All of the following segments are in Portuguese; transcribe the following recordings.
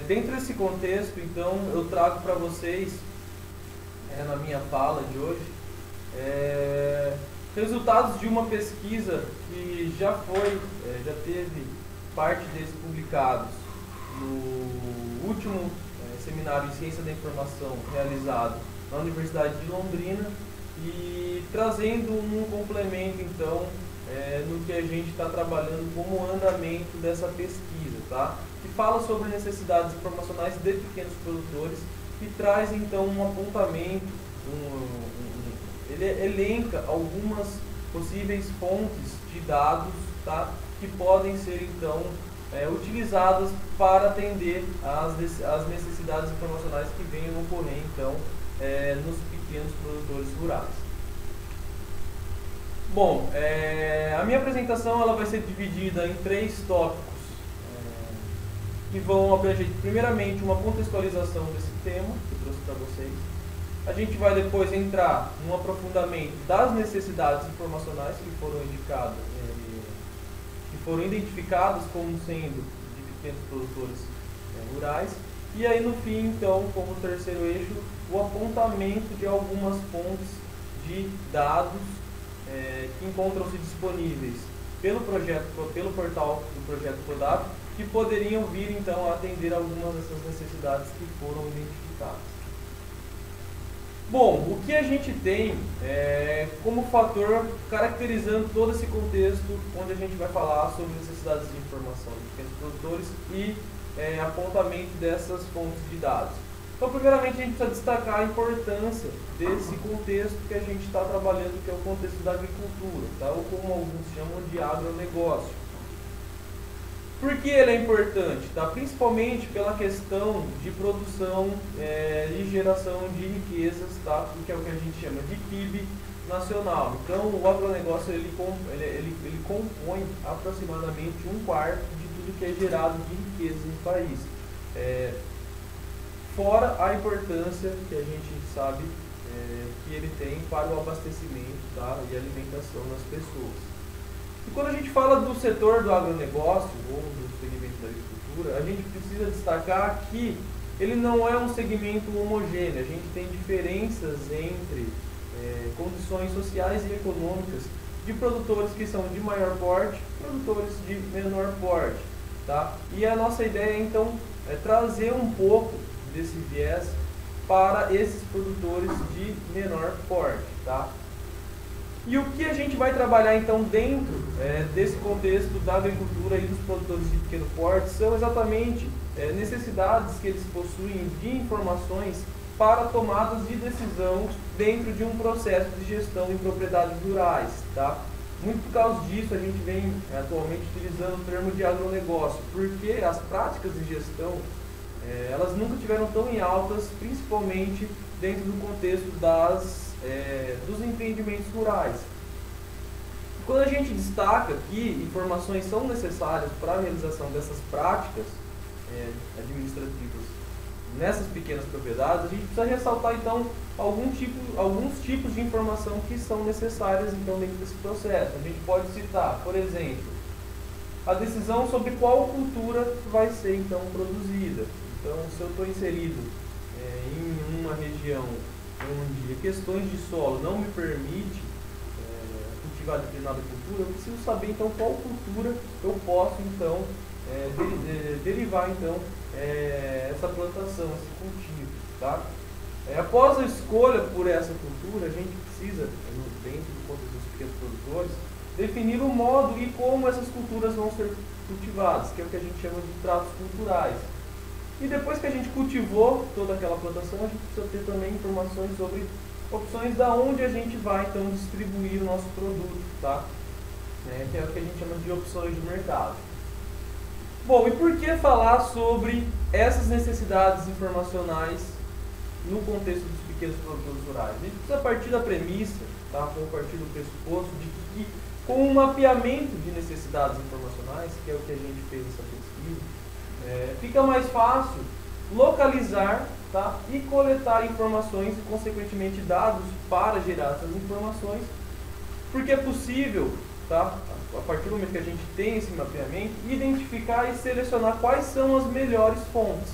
Dentro desse contexto, então, eu trago para vocês, na minha fala de hoje, resultados de uma pesquisa que já teve parte deles publicados no último seminário em Ciência da Informação realizado na Universidade de Londrina, e trazendo um complemento, então, no que a gente está trabalhando como andamento dessa pesquisa, tá? Que fala sobre necessidades informacionais de pequenos produtores e traz, então, um apontamento, ele elenca algumas possíveis fontes de dados, tá? Que podem ser, então, utilizadas para atender às necessidades informacionais que venham ocorrer, então, nos pequenos produtores rurais. Bom, a minha apresentação ela vai ser dividida em 3 tópicos que vão abranger, primeiramente, uma contextualização desse tema que eu trouxe para vocês. A gente vai depois entrar num aprofundamento das necessidades informacionais que foram identificadas como sendo de pequenos produtores rurais. E aí, no fim, então, como terceiro eixo, o apontamento de algumas fontes de dados que encontram-se disponíveis pelo portal do projeto Prodap, que poderiam vir, então, a atender algumas dessas necessidades que foram identificadas. Bom, o que a gente tem como fator caracterizando todo esse contexto, onde a gente vai falar sobre necessidades de informação de pequenos produtores e apontamento dessas fontes de dados. Então, primeiramente, a gente precisa destacar a importância desse contexto que a gente está trabalhando, que é o contexto da agricultura, tá? Ou como alguns chamam de agronegócio. Por que ele é importante? Tá? Principalmente pela questão de produção e geração de riquezas, tá? Que é o que a gente chama de PIB nacional. Então, o agronegócio ele compõe aproximadamente 1/4 de tudo que é gerado de riquezas no país. Fora a importância que a gente sabe que ele tem para o abastecimento, tá? E alimentação das pessoas. E quando a gente fala do setor do agronegócio, ou do segmento da agricultura, a gente precisa destacar que ele não é um segmento homogêneo. A gente tem diferenças entre condições sociais e econômicas de produtores que são de maior porte e produtores de menor porte, tá? E a nossa ideia, então, é trazer um pouco desse viés para esses produtores de menor porte, tá? E o que a gente vai trabalhar, então, dentro desse contexto da agricultura e dos produtores de pequeno porte são exatamente necessidades que eles possuem de informações para tomadas de decisão dentro de um processo de gestão em propriedades rurais, tá? Muito por causa disso, a gente vem atualmente utilizando o termo de agronegócio, porque as práticas de gestão elas nunca tiveram tão em altas, principalmente dentro do contexto dos empreendimentos rurais. Quando a gente destaca que informações são necessárias para a realização dessas práticas administrativas nessas pequenas propriedades, a gente precisa ressaltar, então, alguns tipos de informação que são necessárias, então, dentro desse processo. A gente pode citar, por exemplo, a decisão sobre qual cultura vai ser, então, produzida. Então, se eu estou inserido em uma região onde questões de solo não me permite cultivar determinada cultura, eu preciso saber, então, qual cultura eu posso, então, derivar, então, essa plantação, esse cultivo, tá? Após a escolha por essa cultura, a gente precisa, dentro do contexto dos pequenos produtores, definir o modo e como essas culturas vão ser cultivadas, que é o que a gente chama de tratos culturais. E depois que a gente cultivou toda aquela plantação, a gente precisa ter também informações sobre opções da onde a gente vai, então, distribuir o nosso produto, tá? Que é o que a gente chama de opções de mercado. Bom, e por que falar sobre essas necessidades informacionais no contexto dos pequenos produtores rurais? A gente precisa partir da premissa, tá? Partir do pressuposto de que com o mapeamento de necessidades informacionais, que é o que a gente fez nessa pesquisa, fica mais fácil localizar, tá? E coletar informações e, consequentemente, dados para gerar essas informações, porque é possível, tá? A partir do momento que a gente tem esse mapeamento, identificar e selecionar quais são as melhores fontes.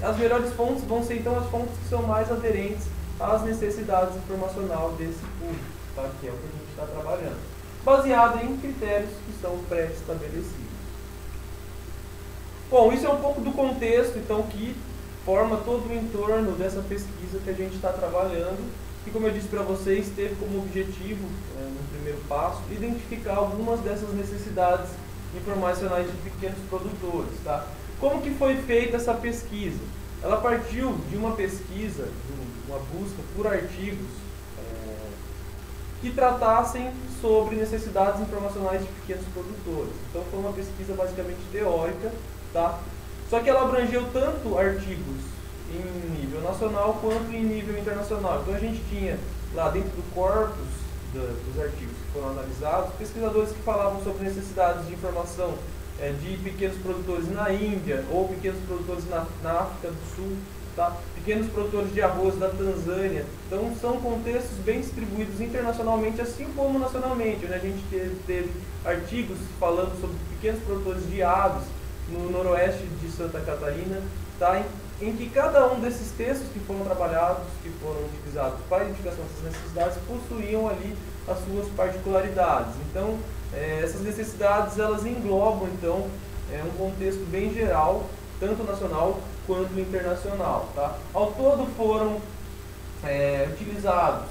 As melhores fontes vão ser então as fontes que são mais aderentes às necessidades informacionais desse público, tá? Que é o que a gente está trabalhando, baseado em critérios que são pré-estabelecidos. Bom, isso é um pouco do contexto, então, que forma todo o entorno dessa pesquisa que a gente está trabalhando, e como eu disse para vocês, teve como objetivo, no primeiro passo, identificar algumas dessas necessidades informacionais de pequenos produtores, tá? Como que foi feita essa pesquisa? Ela partiu de uma pesquisa, de uma busca por artigos que tratassem sobre necessidades informacionais de pequenos produtores. Então foi uma pesquisa basicamente teórica, tá? Só que ela abrangeu tanto artigos em nível nacional quanto em nível internacional. Então a gente tinha lá dentro do corpus dos artigos que foram analisados, pesquisadores que falavam sobre necessidades de informação de pequenos produtores na Índia, ou pequenos produtores na África do Sul, tá? Pequenos produtores de arroz da Tanzânia. Então são contextos bem distribuídos internacionalmente, assim como nacionalmente, onde a gente teve artigos falando sobre pequenos produtores de aves no noroeste de Santa Catarina, tá? Em que cada um desses textos que foram trabalhados, que foram utilizados para a identificação dessas necessidades, possuíam ali as suas particularidades. Então, essas necessidades, elas englobam, então, um contexto bem geral, tanto nacional quanto internacional, tá? Ao todo foram utilizados,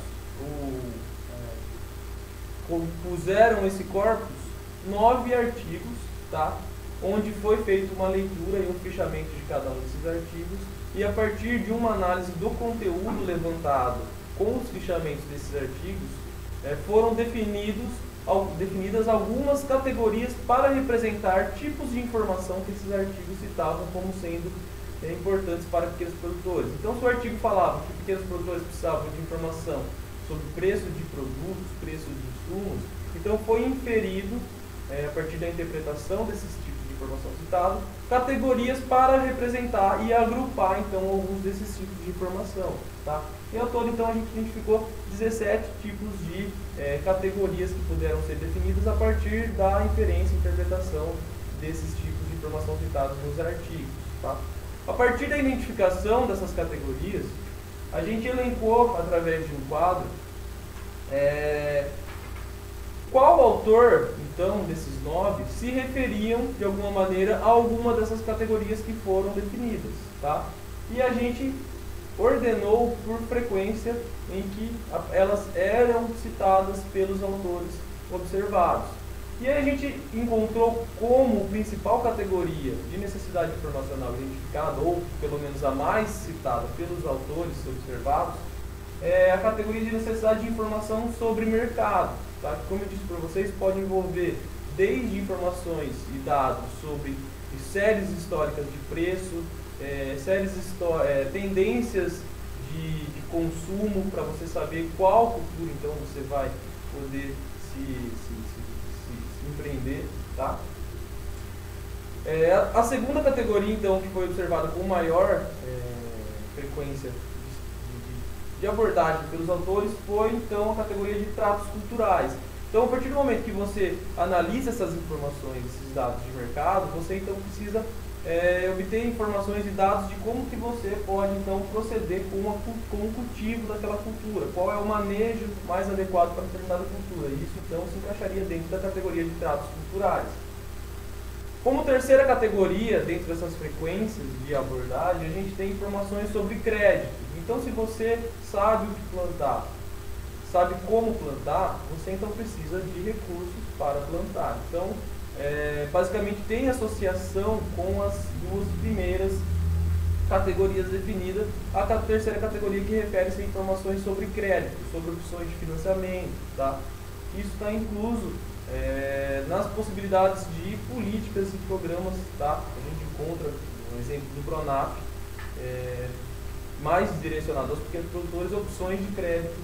compuseram esse corpus 9 artigos, tá? Onde foi feita uma leitura e um fichamento de cada um desses artigos, e a partir de uma análise do conteúdo levantado com os fichamentos desses artigos, foram definidas algumas categorias para representar tipos de informação que esses artigos citavam como sendo importantes para pequenos produtores. Então, se o artigo falava que pequenos produtores precisavam de informação sobre preço de produtos, preço de insumos, então foi inferido, a partir da interpretação desses tipos de informação citado, categorias para representar e agrupar então alguns desses tipos de informação, tá? E ao todo então a gente identificou 17 tipos de categorias que puderam ser definidas a partir da inferência e interpretação desses tipos de informação citados nos artigos, tá? A partir da identificação dessas categorias, a gente elencou através de um quadro qual autor, então, desses 9, se referiam, de alguma maneira, a alguma dessas categorias que foram definidas, tá? E a gente ordenou por frequência em que elas eram citadas pelos autores observados. E aí a gente encontrou como principal categoria de necessidade informacional identificada, ou pelo menos a mais citada pelos autores observados, a categoria de necessidade de informação sobre mercado. Tá? Como eu disse para vocês, pode envolver desde informações e dados sobre séries históricas de preço, tendências de consumo, para você saber qual cultura então você vai poder se empreender. Tá? A segunda categoria então que foi observada com maior frequência de abordagem pelos autores foi então a categoria de tratos culturais. Então, a partir do momento que você analisa essas informações, esses dados de mercado, você então precisa obter informações e dados de como que você pode então proceder com o cultivo daquela cultura, qual é o manejo mais adequado para determinada cultura. Isso então se encaixaria dentro da categoria de tratos culturais. Como terceira categoria, dentro dessas frequências de abordagem, a gente tem informações sobre crédito. Então, se você sabe o que plantar, sabe como plantar, você então precisa de recursos para plantar. Então, basicamente tem associação com as duas primeiras categorias definidas. A terceira categoria que refere-se a informações sobre crédito, sobre opções de financiamento, tá? Isso está incluso nas possibilidades de políticas e programas, tá? A gente encontra um exemplo do Pronaf, mais direcionado aos pequenos produtores, opções de crédito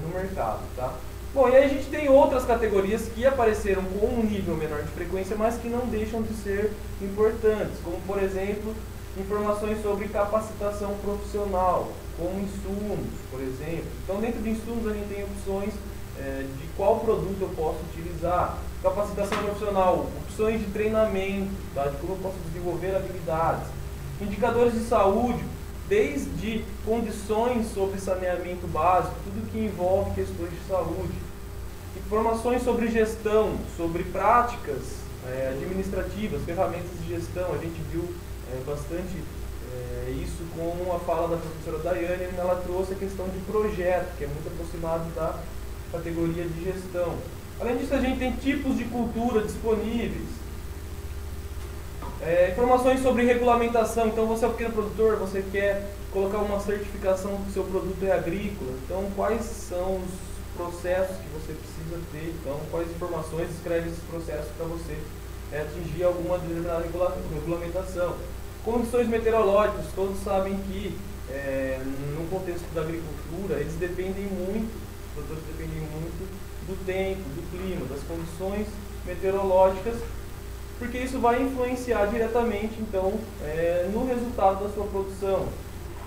no mercado, tá? Bom, e aí a gente tem outras categorias que apareceram com um nível menor de frequência, mas que não deixam de ser importantes, como por exemplo, informações sobre capacitação profissional, como insumos, por exemplo. Então, dentro de insumos a gente tem opções de qual produto eu posso utilizar, capacitação profissional, opções de treinamento, tá? De como eu posso desenvolver habilidades. Indicadores de saúde, desde condições sobre saneamento básico, tudo que envolve questões de saúde. Informações sobre gestão, sobre práticas administrativas, ferramentas de gestão. A gente viu bastante isso com a fala da professora Daiane, ela trouxe a questão de projeto, que é muito aproximado da categoria de gestão. Além disso, a gente tem tipos de cultura disponíveis. Informações sobre regulamentação. Então, você é um pequeno produtor, você quer colocar uma certificação que o seu produto é agrícola. Então, quais são os processos que você precisa ter? Então, quais informações escreve esses processos para você atingir alguma determinada regulamentação? Condições meteorológicas. Todos sabem que no contexto da agricultura, eles dependem muito, os produtores dependem muito do tempo, do clima, das condições meteorológicas, porque isso vai influenciar diretamente, então, no resultado da sua produção.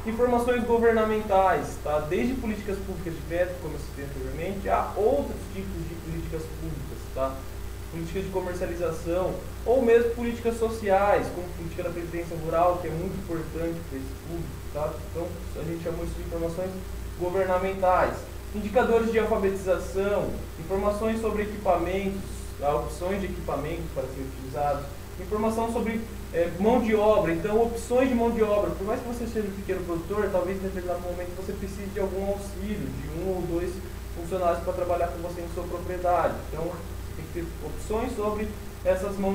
Informações governamentais, tá? Desde políticas públicas de crédito, como eu citei anteriormente, a outros tipos de políticas públicas, tá? Políticas de comercialização, ou mesmo políticas sociais, como política da previdência rural, que é muito importante para esse público, tá? Então, a gente chamou isso de informações governamentais. Indicadores de alfabetização, informações sobre equipamentos, opções de equipamentos para serem utilizados, informação sobre mão de obra, então opções de mão de obra. Por mais que você seja um pequeno produtor, talvez em determinado momento você precise de algum auxílio, de 1 ou 2 funcionários para trabalhar com você em sua propriedade. Então, tem que ter opções sobre essas mão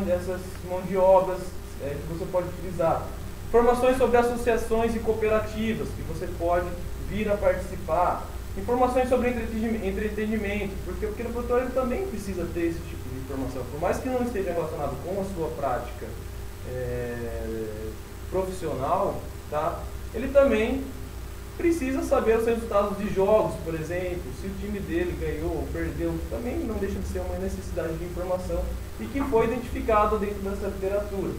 de obras que você pode utilizar. Informações sobre associações e cooperativas que você pode vir a participar. Informações sobre entretenimento, porque o pequeno produtor ele também precisa ter esse tipo de informação. Por mais que não esteja relacionado com a sua prática profissional, tá? Ele também precisa saber os resultados de jogos, por exemplo, se o time dele ganhou ou perdeu, também não deixa de ser uma necessidade de informação e que foi identificado dentro dessa literatura.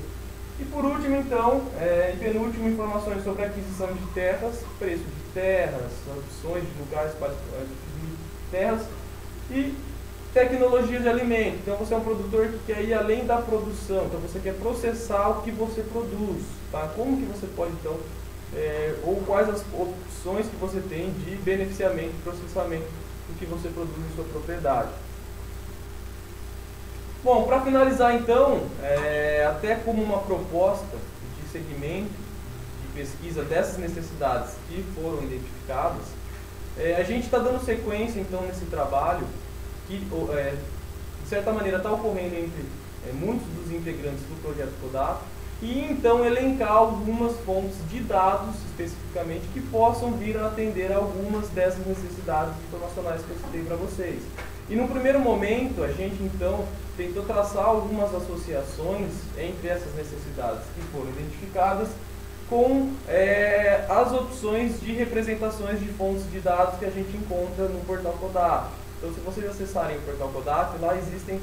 E por último, então, e penúltimo, informações sobre aquisição de terras, preço de terras, opções de lugares para adquirir terras e tecnologia de alimento. Então você é um produtor que quer ir além da produção, então você quer processar o que você produz, tá? Como que você pode então, ou quais as opções que você tem de beneficiamento e processamento do que você produz em sua propriedade. Bom, para finalizar então, até como uma proposta de segmento de pesquisa dessas necessidades que foram identificadas, a gente está dando sequência então nesse trabalho que, de certa maneira, está ocorrendo entre muitos dos integrantes do projeto CODAP, e então elencar algumas fontes de dados especificamente que possam vir a atender algumas dessas necessidades informacionais que eu citei para vocês. E no primeiro momento, a gente então tentou traçar algumas associações entre essas necessidades que foram identificadas com as opções de representações de fontes de dados que a gente encontra no portal CODAP. Então, se vocês acessarem o portal CODAP, lá existem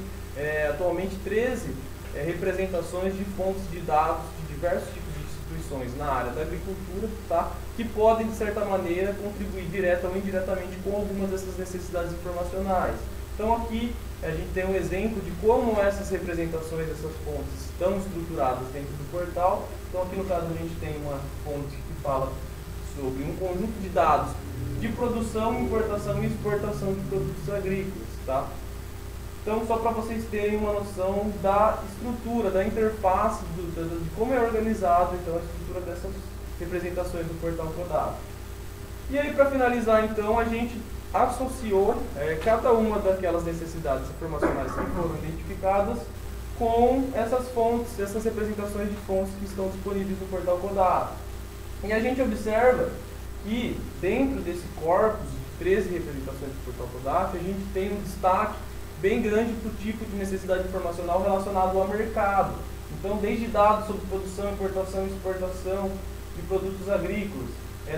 atualmente 13 representações de fontes de dados de diversos tipos de instituições na área da agricultura, tá? Que podem, de certa maneira, contribuir direta ou indiretamente com algumas dessas necessidades informacionais. Então, aqui a gente tem um exemplo de como essas representações, essas fontes, estão estruturadas dentro do portal. Então, aqui no caso, a gente tem uma fonte que fala sobre um conjunto de dados de produção, importação e exportação de produtos agrícolas, tá? Então, só para vocês terem uma noção da estrutura, da interface, de como é organizado então, a estrutura dessas representações do portal CODAP. E aí, para finalizar, então, a gente associou cada uma daquelas necessidades informacionais que foram identificadas com essas fontes, essas representações de fontes que estão disponíveis no portal CODAP. E a gente observa que, dentro desse corpus de 13 representações do portal CODAP, a gente tem um destaque bem grande para o tipo de necessidade informacional relacionado ao mercado. Então, desde dados sobre produção, importação e exportação de produtos agrícolas,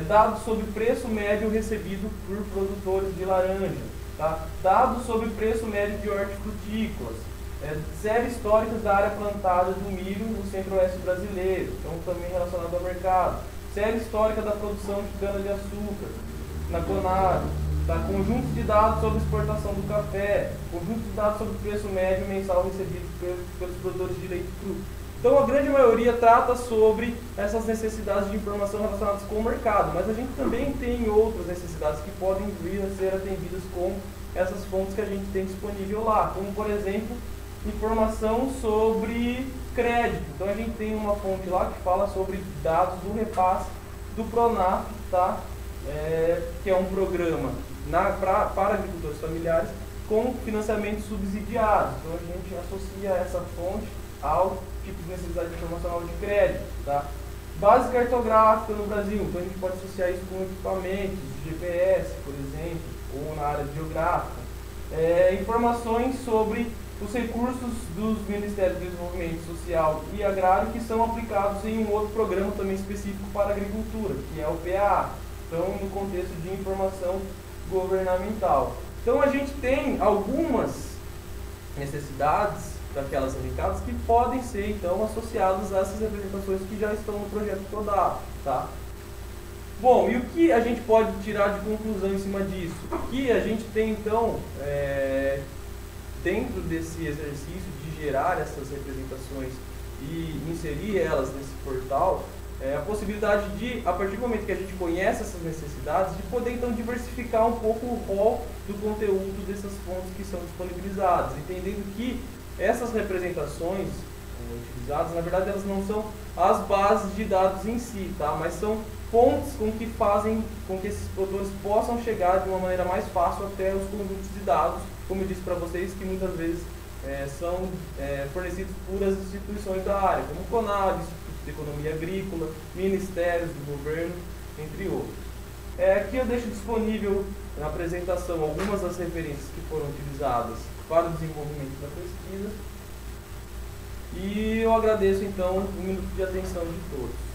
dados sobre preço médio recebido por produtores de laranja, tá? Dados sobre preço médio de hortifrutícolas, séries históricas da área plantada do milho no centro-oeste brasileiro, então também relacionado ao mercado, série histórica da produção de cana-de-açúcar na CONAB, tá? Conjunto de dados sobre exportação do café, conjunto de dados sobre o preço médio mensal recebido pelos produtores de leite cru, Então a grande maioria trata sobre essas necessidades de informação relacionadas com o mercado, mas a gente também tem outras necessidades que podem vir a ser atendidas com essas fontes que a gente tem disponível lá, como por exemplo, informação sobre crédito. Então a gente tem uma fonte lá que fala sobre dados do repasse do Pronaf, tá? Que é um programa para agricultores familiares com financiamento subsidiado. Então a gente associa essa fonte ao tipo de necessidade informacional de crédito, tá? Base cartográfica no Brasil, então a gente pode associar isso com equipamentos, GPS, por exemplo, ou na área geográfica. Informações sobre os recursos dos Ministérios do Desenvolvimento Social e Agrário que são aplicados em um outro programa também específico para a agricultura, que é o PAA, então no contexto de informação governamental. Então a gente tem algumas necessidades daquelas elencadas que podem ser então associadas a essas representações que já estão no projeto Prodaf, tá? Bom, e o que a gente pode tirar de conclusão em cima disso? Que a gente tem então, dentro desse exercício de gerar essas representações e inserir elas nesse portal, a possibilidade de, a partir do momento que a gente conhece essas necessidades, de poder então diversificar um pouco o rol do conteúdo dessas fontes que são disponibilizadas, entendendo que essas representações utilizadas, na verdade, elas não são as bases de dados em si, tá? Mas são pontes com que fazem com que esses produtores possam chegar de uma maneira mais fácil até os conjuntos de dados, como eu disse para vocês, que muitas vezes são fornecidos por as instituições da área, como o CONAB, Instituto de Economia Agrícola, Ministérios do Governo, entre outros. Aqui eu deixo disponível na apresentação algumas das referências que foram utilizadas para o desenvolvimento da pesquisa. E eu agradeço então um minuto de atenção de todos.